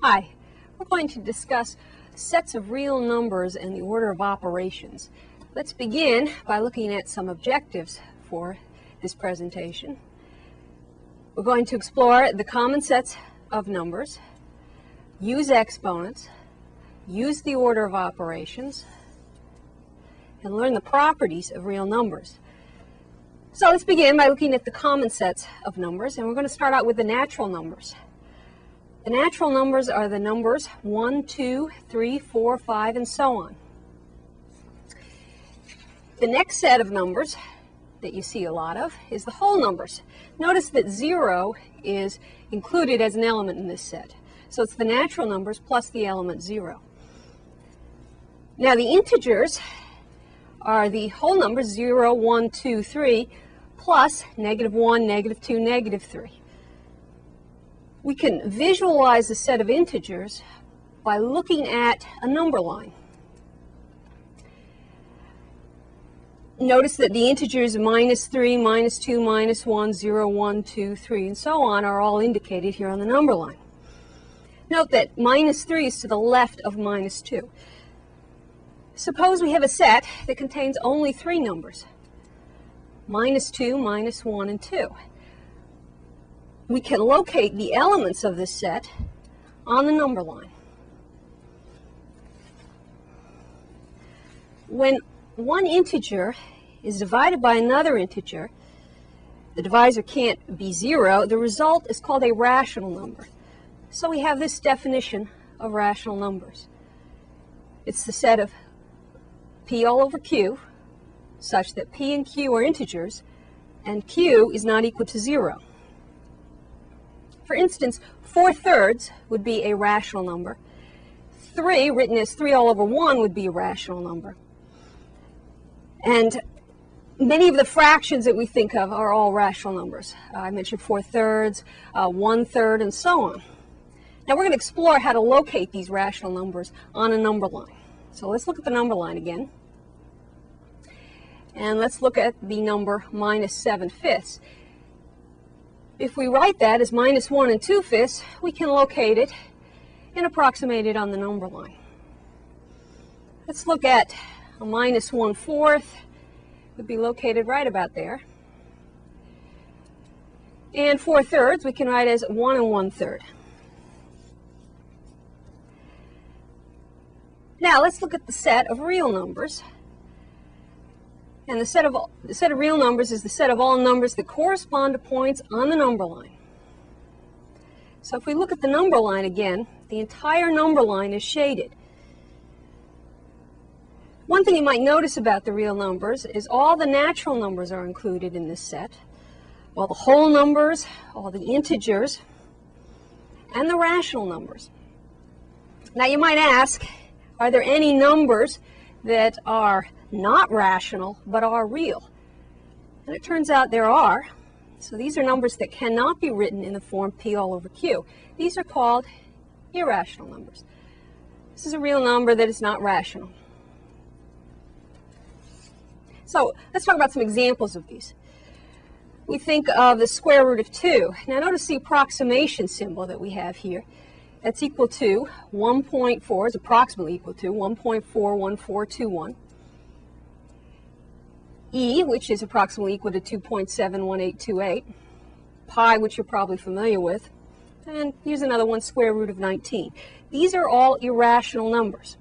Hi, we're going to discuss sets of real numbers and the order of operations. Let's begin by looking at some objectives for this presentation. We're going to explore the common sets of numbers, use exponents, use the order of operations, and learn the properties of real numbers. So let's begin by looking at the common sets of numbers, and we're going to start out with the natural numbers. The natural numbers are the numbers 1, 2, 3, 4, 5, and so on. The next set of numbers that you see a lot of is the whole numbers. Notice that 0 is included as an element in this set. So it's the natural numbers plus the element 0. Now the integers are the whole numbers 0, 1, 2, 3, plus negative 1, negative 2, negative 3. We can visualize the set of integers by looking at a number line. Notice that the integers minus 3, minus 2, minus 1, 0, 1, 2, 3, and so on are all indicated here on the number line. Note that minus 3 is to the left of minus 2. Suppose we have a set that contains only 3 numbers, minus 2, minus 1, and 2. We can locate the elements of this set on the number line. When one integer is divided by another integer, the divisor can't be 0, the result is called a rational number. So we have this definition of rational numbers. It's the set of p all over q, such that p and q are integers, and q is not equal to 0. For instance, 4/3 would be a rational number. 3, written as 3 all over 1, would be a rational number. And many of the fractions that we think of are all rational numbers. I mentioned 4/3, 1/3, and so on. Now we're going to explore how to locate these rational numbers on a number line. So let's look at the number line again. And let's look at the number minus 7/5. If we write that as minus 1 2/5, we can locate it and approximate it on the number line. Let's look at a minus 1/4. Would be located right about there. And 4/3 we can write as 1 1/3. Now let's look at the set of real numbers. And the set of real numbers is the set of all numbers that correspond to points on the number line. So if we look at the number line again, the entire number line is shaded. One thing you might notice about the real numbers is all the natural numbers are included in this set. All the whole numbers, all the integers, and the rational numbers. Now you might ask, are there any numbers that are not rational but are real? And it turns out there are. So these are numbers that cannot be written in the form p all over q. These are called irrational numbers. This is a real number that is not rational. So let's talk about some examples of these. We think of the square root of 2. Now notice the approximation symbol that we have here. That's equal to 1.4, is approximately equal to 1.41421. E, which is approximately equal to 2.71828. Pi, which you're probably familiar with. And here's another one, square root of 19. These are all irrational numbers.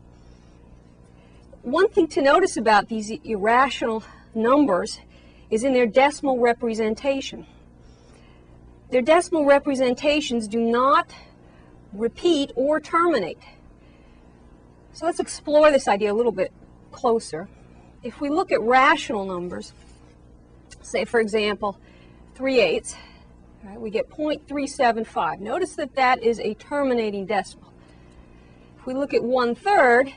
One thing to notice about these irrational numbers is in their decimal representation. Their decimal representations do not repeat or terminate. So let's explore this idea a little bit closer. If we look at rational numbers, say for example 3/8, right, we get 0.375. Notice that that is a terminating decimal. If we look at 1/3,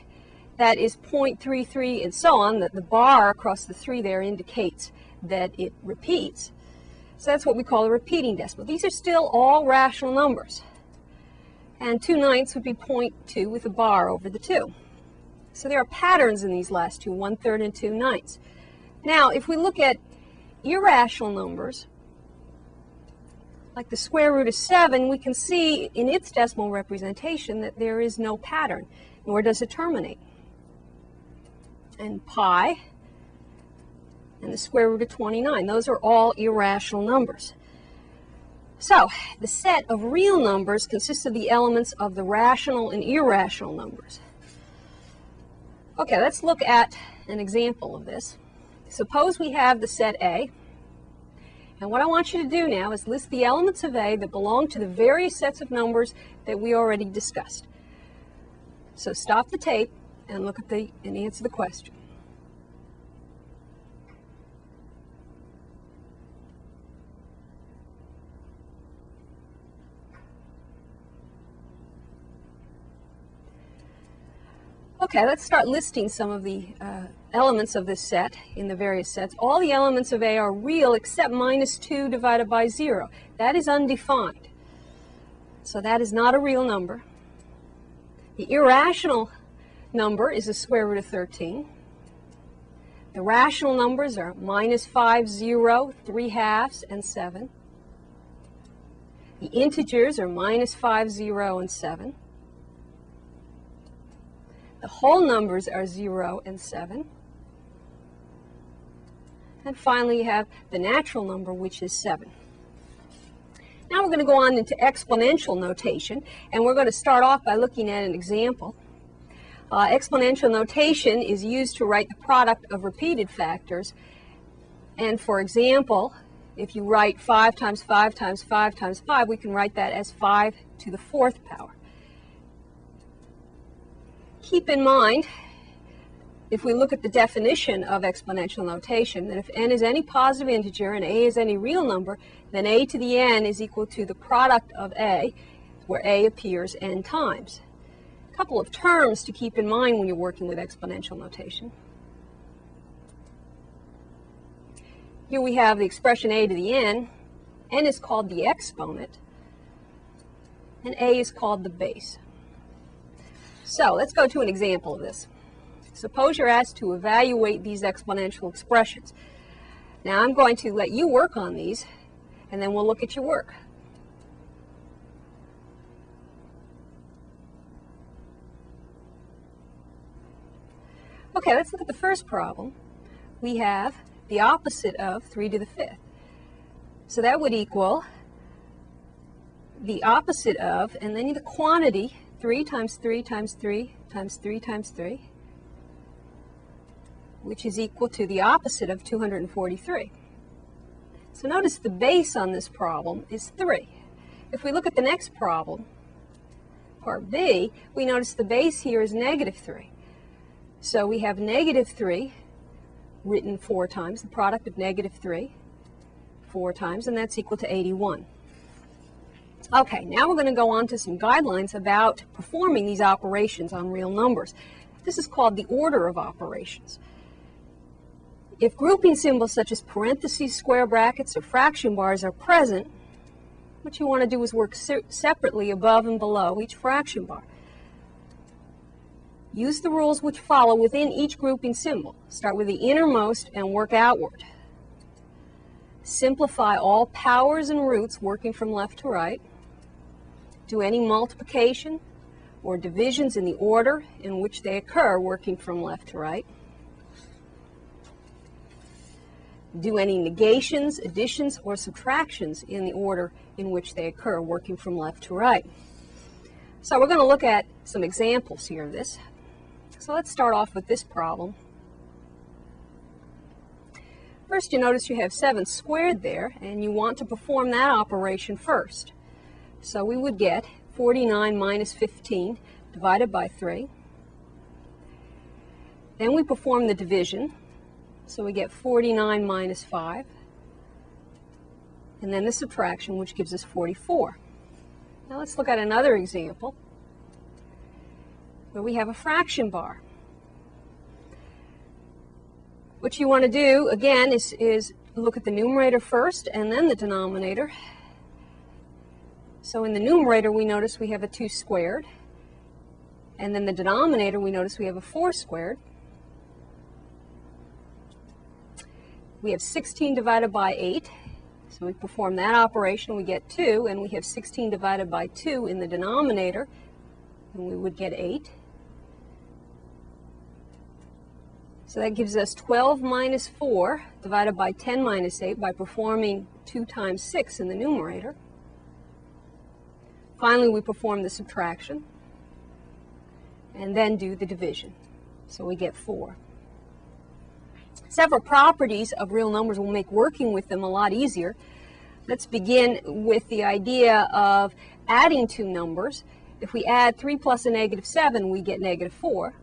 that is 0.33 and so on. That the bar across the 3 there indicates that it repeats. So that's what we call a repeating decimal. These are still all rational numbers. And 2/9 would be 0.2 with a bar over the 2. So there are patterns in these last two, 1/3 and 2/9. Now, if we look at irrational numbers, like the square root of 7, we can see in its decimal representation that there is no pattern, nor does it terminate. And pi and the square root of 29, those are all irrational numbers. So the set of real numbers consists of the elements of the rational and irrational numbers. Okay, let's look at an example of this. Suppose we have the set A, and what I want you to do now is list the elements of A that belong to the various sets of numbers that we already discussed. So stop the tape and look at and answer the question. Okay, let's start listing some of the elements of this set in the various sets. All the elements of A are real except minus 2 divided by 0. That is undefined. So that is not a real number. The irrational number is the square root of 13. The rational numbers are minus 5, 0, 3 halves, and 7. The integers are minus 5, 0, and 7. The whole numbers are 0 and 7. And finally, you have the natural number, which is 7. Now we're going to go on into exponential notation, and we're going to start off by looking at an example. Exponential notation is used to write the product of repeated factors. And for example, if you write 5 times 5 times 5 times 5, we can write that as 5 to the 4th power. Keep in mind, if we look at the definition of exponential notation, that if n is any positive integer and a is any real number, then a to the n is equal to the product of a, where a appears n times. A couple of terms to keep in mind when you're working with exponential notation. Here we have the expression a to the n. N is called the exponent, and a is called the base. So let's go to an example of this. Suppose you're asked to evaluate these exponential expressions. Now I'm going to let you work on these, and then we'll look at your work. Okay, let's look at the first problem. We have the opposite of 3 to the 5th. So that would equal the opposite of, and then the quantity, 3 times 3 times 3 times 3 times 3, which is equal to the opposite of 243. So notice the base on this problem is 3. If we look at the next problem, part B, we notice the base here is negative 3. So we have negative 3 written 4 times, the product of negative 3, 4 times, and that's equal to 81. Okay, now we're going to go on to some guidelines about performing these operations on real numbers. This is called the order of operations. If grouping symbols such as parentheses, square brackets, or fraction bars are present, what you want to do is work separately above and below each fraction bar. Use the rules which follow within each grouping symbol. Start with the innermost and work outward. Simplify all powers and roots working from left to right. Do any multiplication or divisions in the order in which they occur working from left to right. Do any negations, additions, or subtractions in the order in which they occur working from left to right. So we're going to look at some examples here of this. So let's start off with this problem. First, you notice you have 7 squared there, and you want to perform that operation first. So we would get 49 minus 15 divided by 3. Then we perform the division. So we get 49 minus 5. And then the subtraction, which gives us 44. Now let's look at another example where we have a fraction bar. What you want to do, again, is look at the numerator first and then the denominator. So in the numerator, we notice we have a 2 squared. And then the denominator, we notice we have a 4 squared. We have 16 divided by 8. So we perform that operation, we get 2, and we have 16 divided by 2 in the denominator, and we would get 8. So that gives us 12 minus 4 divided by 10 minus 8 by performing 2 times 6 in the numerator. Finally, we perform the subtraction and then do the division. So we get 4. Several properties of real numbers will make working with them a lot easier. Let's begin with the idea of adding two numbers. If we add 3 plus a negative 7, we get negative 4.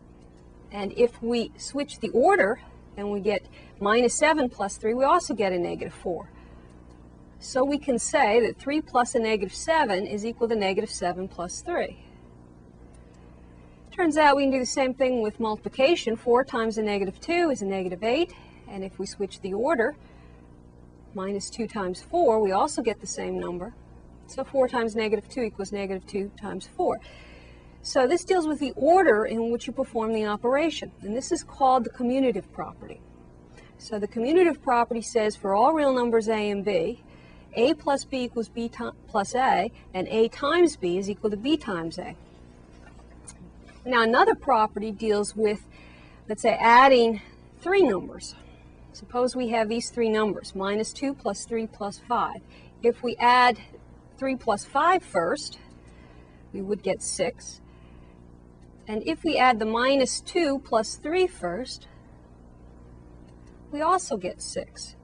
And if we switch the order and we get minus 7 plus 3, we also get a negative 4. So we can say that 3 plus a negative 7 is equal to negative 7 plus 3. Turns out we can do the same thing with multiplication. 4 times a negative 2 is a negative 8. And if we switch the order, minus 2 times 4, we also get the same number. So 4 times negative 2 equals negative 2 times 4. So this deals with the order in which you perform the operation. And this is called the commutative property. So the commutative property says for all real numbers a and b, a plus b equals b plus a, and a times b is equal to b times a. Now another property deals with, let's say, adding three numbers. Suppose we have these three numbers, minus 2 plus 3 plus 5. If we add 3 plus 5 first, we would get 6. And if we add the minus 2 plus 3 first, we also get 6.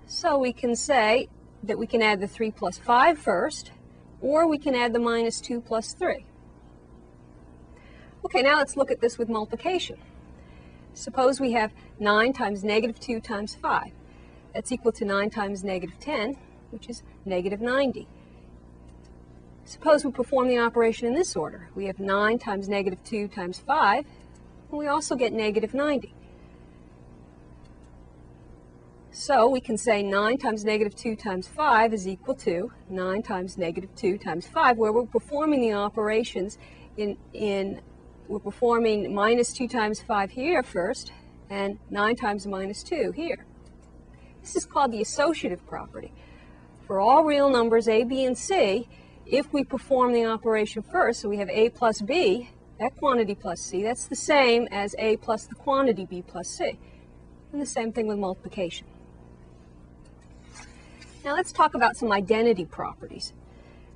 So we can say that we can add the 3 plus 5 first, or we can add the minus 2 plus 3. Okay, now let's look at this with multiplication. Suppose we have 9 times negative 2 times 5. That's equal to 9 times negative 10, which is negative 90. Suppose we perform the operation in this order. We have 9 times negative 2 times 5, and we also get negative 90. So we can say 9 times negative 2 times 5 is equal to 9 times negative 2 times 5, where we're performing the operations we're performing minus 2 times 5 here first, and 9 times minus 2 here. This is called the associative property. For all real numbers a, b, and c, if we perform the operation first, so we have a plus b, that quantity plus c, that's the same as a plus the quantity b plus c. And the same thing with multiplication. Now let's talk about some identity properties.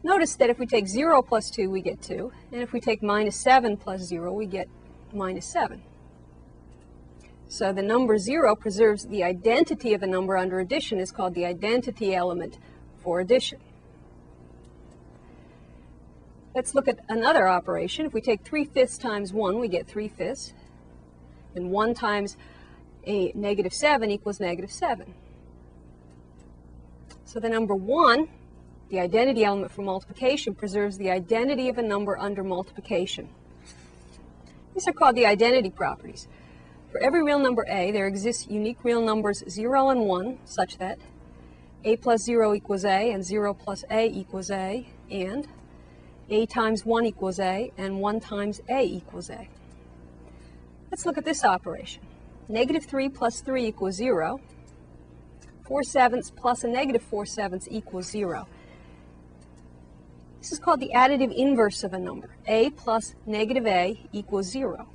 Notice that if we take 0 plus 2, we get 2, and if we take minus 7 plus 0, we get minus 7. So the number 0 preserves the identity of a number under addition. Is called the identity element for addition. Let's look at another operation. If we take 3/5 times 1, we get 3/5, and 1 times a negative 7 equals negative 7. So the number 1, the identity element for multiplication, preserves the identity of a number under multiplication. These are called the identity properties. For every real number a, there exist unique real numbers 0 and 1, such that a plus 0 equals a, and 0 plus a equals a, and a times 1 equals a, and 1 times a equals a. Let's look at this operation. Negative 3 plus 3 equals 0. 4/7 plus a negative 4/7 equals 0. This is called the additive inverse of a number. A plus negative a equals 0.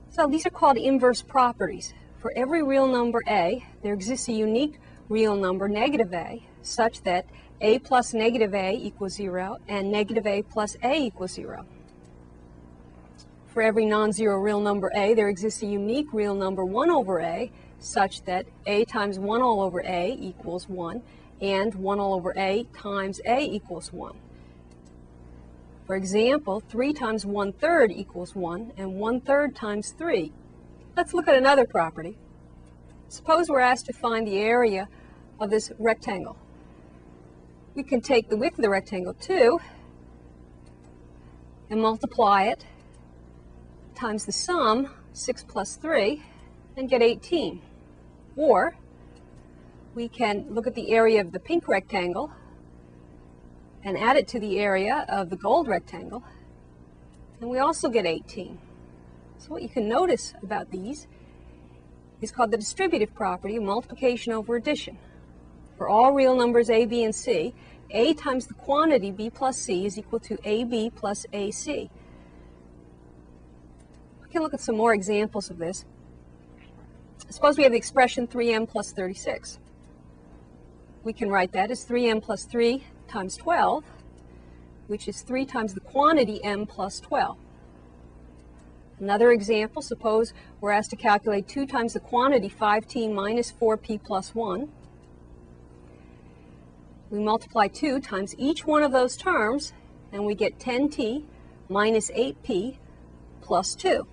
So these are called inverse properties. For every real number a, there exists a unique real number negative a, such that a plus negative a equals 0, and negative a plus a equals 0. For every non-zero real number a, there exists a unique real number 1 over a, such that a times 1 all over a equals 1, and 1 all over a times a equals 1. For example, 3 times 1/3 equals 1, and 1/3 times 3. Let's look at another property. Suppose we're asked to find the area of this rectangle. We can take the width of the rectangle, 2, and multiply it times the sum, 6 plus 3, and get 18. Or we can look at the area of the pink rectangle and add it to the area of the gold rectangle, and we also get 18. So what you can notice about these is called the distributive property of multiplication over addition. For all real numbers a, b, and c, a times the quantity b plus c is equal to ab plus ac. We can look at some more examples of this. Suppose we have the expression 3m plus 36. We can write that as 3m plus 3 times 12, which is 3 times the quantity m plus 12. Another example, suppose we're asked to calculate 2 times the quantity 5t minus 4p plus 1. We multiply 2 times each one of those terms, and we get 10t minus 8p plus 2.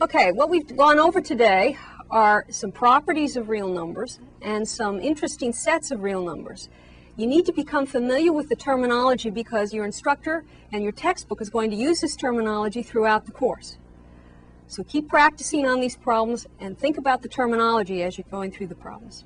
Okay, what we've gone over today are some properties of real numbers and some interesting sets of real numbers. You need to become familiar with the terminology because your instructor and your textbook is going to use this terminology throughout the course. So keep practicing on these problems and think about the terminology as you're going through the problems.